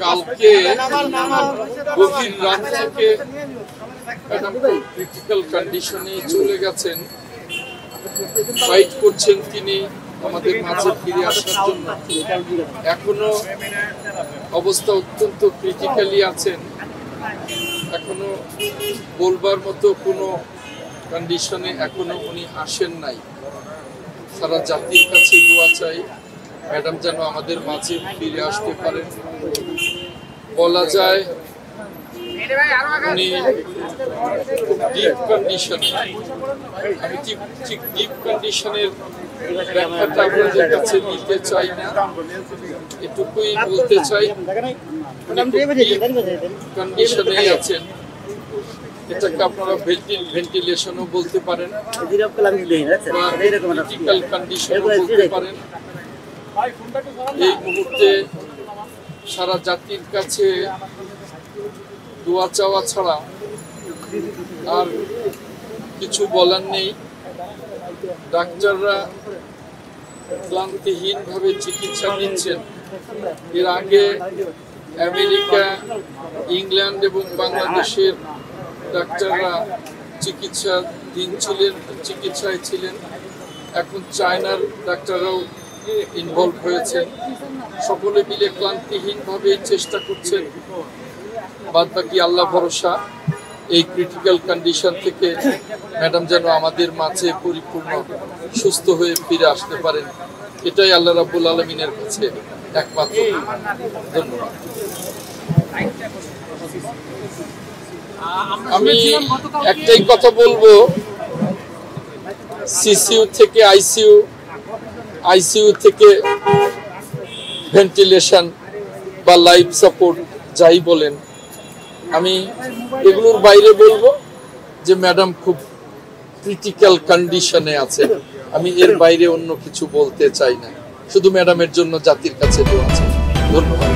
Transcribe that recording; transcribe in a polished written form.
কালকে গভীর রাত থেকে ক্রিটিক্যাল কন্ডিশনে চলে গেছেন, ফাইট করছেন তিনি আমাদের মাঝে ফিরে আসার জন্য। এখনো অবস্থা অত্যন্ত ক্রিটিক্যালি আছেন, এখনো বলবার মতো কোনো কন্ডিশনে এখনো উনি আসেন নাই। সারা জাতির কাছে দোয়া চাই ম্যাডাম যেন আমাদের মাঝে ফিরে আসতে পারেন। বলা যায় উনি খুব ডিপ কন্ডিশনে, আমি ঠিক ডিপ কন্ডিশনের ব্যাখ্যাটা আপনাদের কাছে নিতে চাই না, এটুকুই বলতে চাই কন্ডিশনে আছেন। এটাকে আপনারা ভেন্টিলেশনও বলতে পারেন, ক্রিটিক্যাল কন্ডিশনও বলতে পারেন। এই মুহূর্তে সারা জাতির কাছে দোয়া চাওয়া ছাড়া আর কিছু বলার নেই। ডাক্তাররা ক্লান্তিহীনভাবে চিকিৎসা দিচ্ছেন। এর আগে আমেরিকা, ইংল্যান্ড এবং বাংলাদেশের ডাক্তাররা চিকিৎসায় ছিলেন। এখন চায়নার ডাক্তাররাও ইনভলভ হয়েছেন। সকলে মিলে ক্লান্তিহীনভাবে চেষ্টা করছেন। বাদ বাকি আল্লাহ ভরসা, এই ক্রিটিক্যাল কন্ডিশন থেকে ম্যাডাম যেন আমাদের মাঝে পরিপূর্ণ সুস্থ হয়ে ফিরে আসতে পারেন, এটাই আল্লাহ রাব্বুল আলামিনের কাছে একমাত্র ধন্যবাদ। আমি একটাই কথা বলবো, সিসিইউ থেকে আইসিইউ থেকে ভেন্টিলেশন বা লাইফ সাপোর্ট যাই বলেন, আমি এগুলোর বাইরে বলবো যে ম্যাডাম খুব ক্রিটিক্যাল কন্ডিশনে আছেন। আমি এর বাইরে অন্য কিছু বলতে চাই না, শুধু ম্যাডামের জন্য জাতির কাছে দোয়া চাই। ধন্যবাদ।